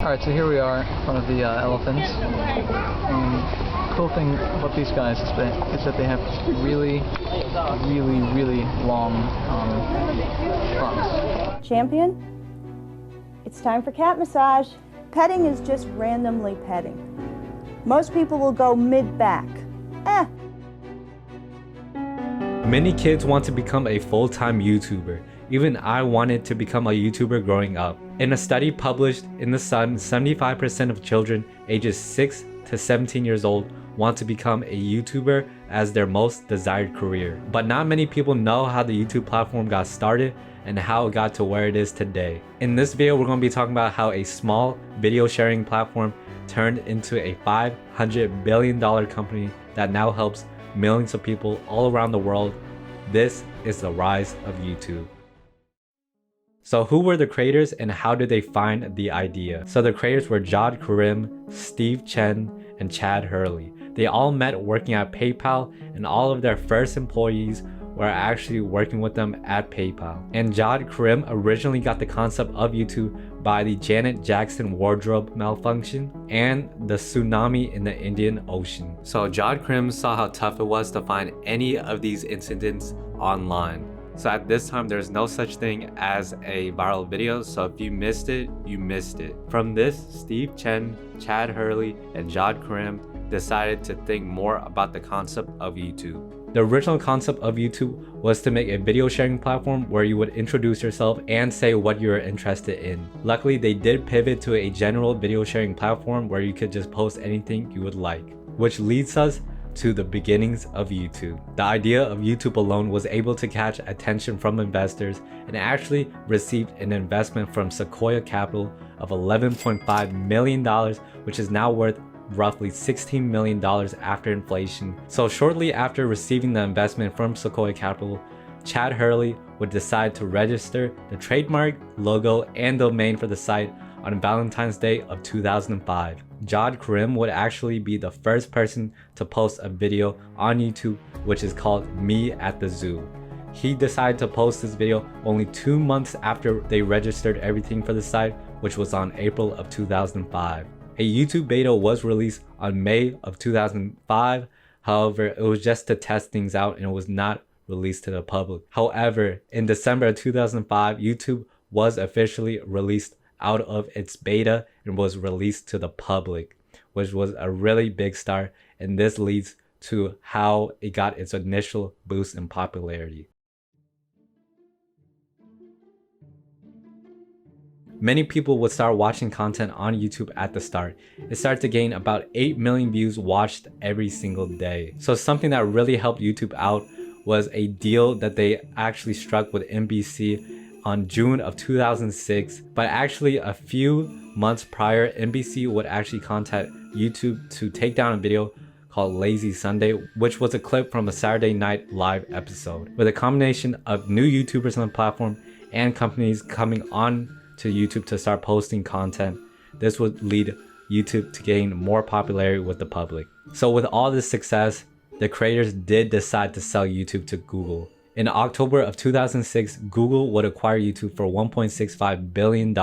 Alright, so here we are in front of the elephants. And cool thing about these guys is that they have really long fronts. Champion, it's time for cat massage. Petting is just randomly petting. Most people will go mid-back. Many kids want to become a full-time YouTuber. Even I wanted to become a YouTuber growing up. In a study published in The Sun, 75% of children ages 6 to 17 years old want to become a YouTuber as their most desired career. But not many people know how the YouTube platform got started and how it got to where it is today. In this video, we're going to be talking about how a small video sharing platform turned into a $500 billion company that now helps millions of people all around the world. This is the rise of YouTube. So who were the creators and how did they find the idea? So the creators were Karim, Steve Chen, and Chad Hurley. They all met working at PayPal, and all of their first employees were actually working with them at PayPal. And Karim originally got the concept of YouTube by the Janet Jackson wardrobe malfunction and the tsunami in the Indian Ocean. So Karim saw how tough it was to find any of these incidents online. So at this time, there's no such thing as a viral video, so if you missed it, you missed it. From this, Steve Chen, Chad Hurley, and Karim decided to think more about the concept of YouTube. The original concept of YouTube was to make a video sharing platform where you would introduce yourself and say what you're interested in. Luckily, they did pivot to a general video sharing platform where you could just post anything you would like, which leads us to the beginnings of YouTube. The idea of YouTube alone was able to catch attention from investors and actually received an investment from Sequoia Capital of $11.5 million, which is now worth roughly $16 million after inflation. So shortly after receiving the investment from Sequoia Capital, Chad Hurley would decide to register the trademark, logo, and domain for the site on Valentine's Day of 2005. Karim would actually be the first person to post a video on YouTube, which is called Me at the Zoo. He decided to post this video only 2 months after they registered everything for the site, which was on April of 2005. A YouTube beta was released on May of 2005. However, it was just to test things out and it was not released to the public. However, in December of 2005, YouTube was officially released out of its beta and was released to the public, which was a really big start, and this leads to how it got its initial boost in popularity. Many people would start watching content on YouTube at the start. It started to gain about 8 million views watched every single day. So something that really helped YouTube out was a deal that they actually struck with NBC on June of 2006, but actually a few months prior, NBC would actually contact YouTube to take down a video called Lazy Sunday, which was a clip from a Saturday Night Live episode. With a combination of new YouTubers on the platform and companies coming on to YouTube to start posting content, this would lead YouTube to gain more popularity with the public. So with all this success, the creators did decide to sell YouTube to Google. In October of 2006, Google would acquire YouTube for $1.65 billion,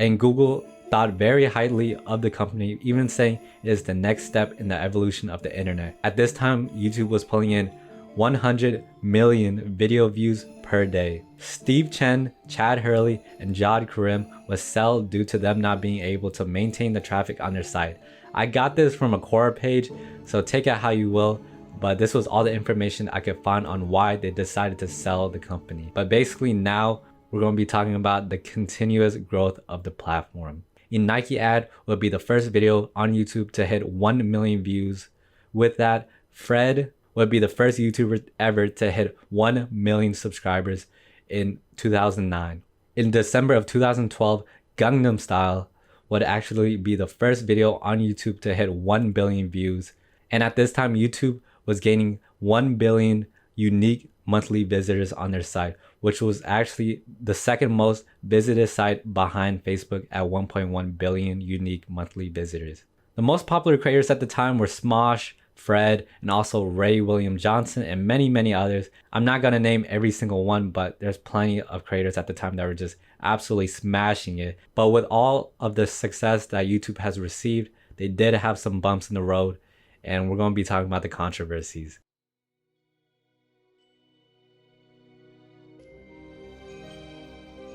and Google thought very highly of the company, even saying it is the next step in the evolution of the internet. At this time, YouTube was pulling in 100 million video views per day. Steve Chen, Chad Hurley, and Karim was sold due to them not being able to maintain the traffic on their site. I got this from a Quora page, so take it how you will. But this was all the information I could find on why they decided to sell the company. But basically now we're going to be talking about the continuous growth of the platform. A Nike ad would be the first video on YouTube to hit 1 million views. With that, Fred would be the first YouTuber ever to hit 1 million subscribers in 2009. In December of 2012, Gangnam Style would actually be the first video on YouTube to hit 1 billion views. And at this time, YouTube was gaining 1 billion unique monthly visitors on their site, which was actually the second most visited site behind Facebook at 1.1 billion unique monthly visitors. The most popular creators at the time were Smosh, Fred, and also Ray William Johnson, and many others. I'm not gonna name every single one, but there's plenty of creators at the time that were just absolutely smashing it. But with all of the success that YouTube has received, they did have some bumps in the road, and we're gonna be talking about the controversies.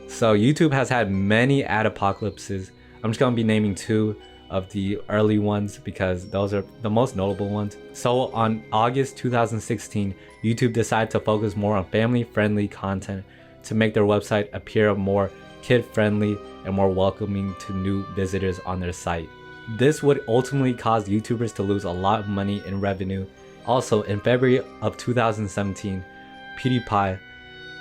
So YouTube has had many ad apocalypses. I'm just gonna be naming two of the early ones because those are the most notable ones. So on August 2016, YouTube decided to focus more on family-friendly content to make their website appear more kid-friendly and more welcoming to new visitors on their site. This would ultimately cause YouTubers to lose a lot of money in revenue. Also, in February of 2017, PewDiePie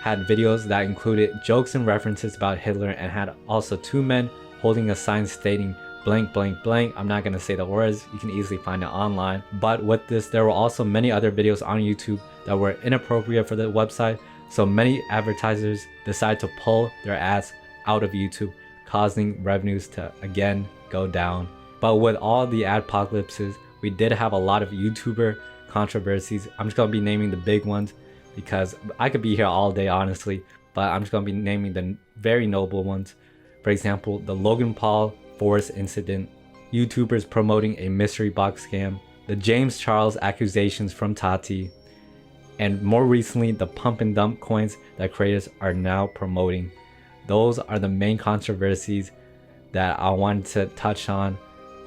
had videos that included jokes and references about Hitler and had also two men holding a sign stating blank blank blank. I'm not gonna say the words, you can easily find it online. But with this, there were also many other videos on YouTube that were inappropriate for the website, so many advertisers decided to pull their ads out of YouTube, causing revenues to again go down. But with all the adpocalypses, we did have a lot of YouTuber controversies. I'm just gonna be naming the big ones because I could be here all day honestly, but I'm just gonna be naming the very noble ones. For example, the Logan Paul Forest incident, YouTubers promoting a mystery box scam, the James Charles accusations from Tati, and more recently the pump and dump coins that creators are now promoting. Those are the main controversies that I wanted to touch on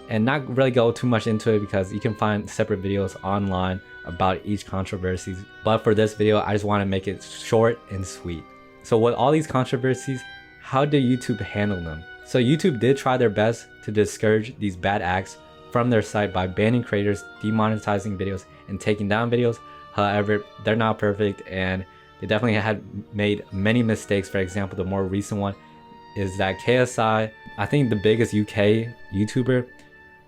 and not really go too much into it because you can find separate videos online about each controversies. But for this video, I just want to make it short and sweet. So with all these controversies, how did YouTube handle them? So YouTube did try their best to discourage these bad acts from their site by banning creators, demonetizing videos, and taking down videos. However, they're not perfect and they definitely had made many mistakes. For example, the more recent one is that KSI, I think the biggest UK YouTuber,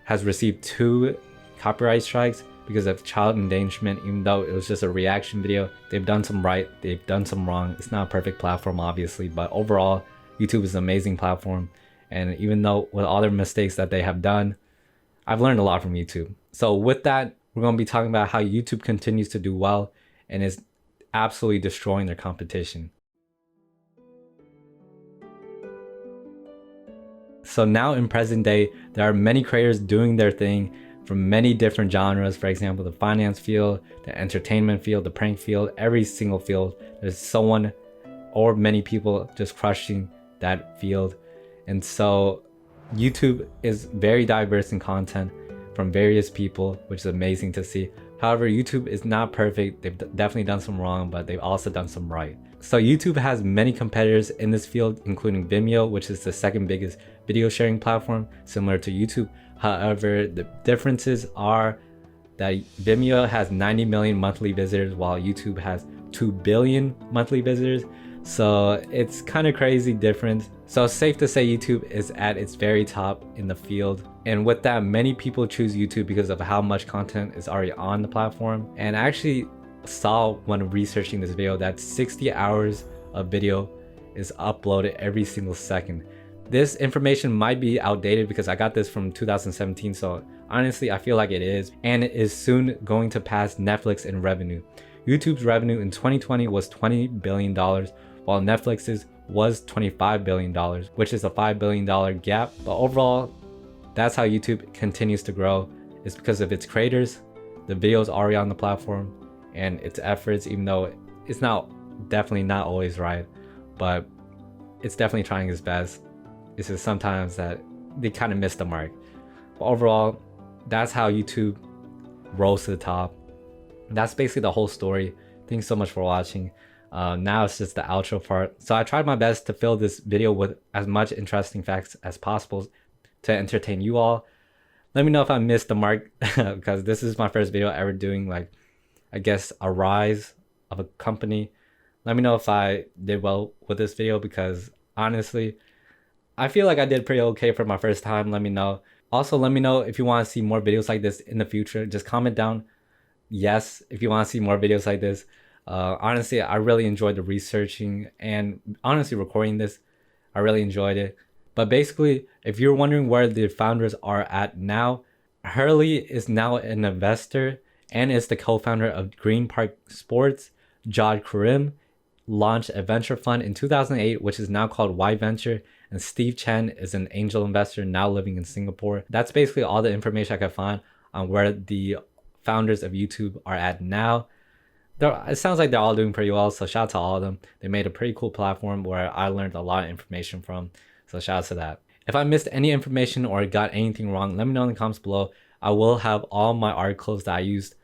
has received 2 copyright strikes because of child endangerment. Even though it was just a reaction video, they've done some right, they've done some wrong. It's not a perfect platform obviously, but overall YouTube is an amazing platform. And even though with all their mistakes that they have done, I've learned a lot from YouTube. So with that, we're going to be talking about how YouTube continues to do well and is absolutely destroying their competition. So now in present day, there are many creators doing their thing from many different genres. For example, the finance field, the entertainment field, the prank field, every single field. There's someone or many people just crushing that field. And so YouTube is very diverse in content from various people, which is amazing to see. However, YouTube is not perfect. They've definitely done some wrong, but they've also done some right. So YouTube has many competitors in this field, including Vimeo, which is the second biggest video sharing platform, similar to YouTube. However, the differences are that Vimeo has 90 million monthly visitors, while YouTube has 2 billion monthly visitors. So it's kind of crazy difference. So it's safe to say YouTube is at its very top in the field. And with that, many people choose YouTube because of how much content is already on the platform. And I actually saw when researching this video that 60 hours of video is uploaded every single second. This information might be outdated because I got this from 2017, so honestly I feel like it is, and it is soon going to pass Netflix in revenue. YouTube's revenue in 2020 was $20 billion, while Netflix's was $25 billion, which is a $5 billion gap. But overall, that's how YouTube continues to grow. It's because of its creators, the videos already on the platform, and its efforts, even though it's definitely not always right, but it's definitely trying its best. It's just sometimes that they kind of miss the mark. But overall, that's how YouTube rose to the top. That's basically the whole story. Thanks so much for watching. Now it's just the outro part. So I tried my best to fill this video with as much interesting facts as possible to entertain you all. Let me know if I missed the mark because this is my first video ever doing, like, I guess, a rise of a company. Let me know if I did well with this video because honestly, I feel like I did pretty okay for my first time. Let me know. Also, let me know if you want to see more videos like this in the future. Just comment down yes if you want to see more videos like this. Honestly, I really enjoyed the researching and honestly recording this. I really enjoyed it. But basically, if you're wondering where the founders are at now, Hurley is now an investor and is the co-founder of Green Park Sports. Karim launched a venture fund in 2008, which is now called Y Venture, and Steve Chen is an angel investor now living in Singapore. That's basically all the information I could find on where the founders of YouTube are at now. It sounds like they're all doing pretty well, so shout out to all of them. They made a pretty cool platform where I learned a lot of information from, so shout out to that. If I missed any information or got anything wrong, let me know in the comments below. I will have all my articles that I used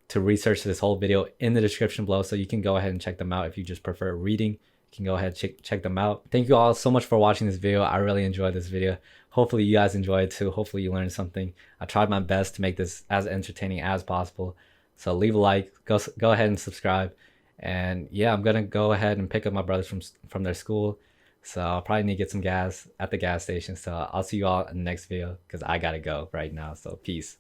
to research this whole video in the description below, so you can go ahead and check them out. If you just prefer reading, you can go ahead and check them out. Thank you all so much for watching this video. I really enjoyed this video. Hopefully you guys enjoyed it too. Hopefully you learned something. I tried my best to make this as entertaining as possible. So leave a like, go ahead and subscribe. And yeah, I'm gonna go ahead and pick up my brothers from their school. So I'll probably need to get some gas at the gas station. So I'll see you all in the next video because I gotta go right now. So peace.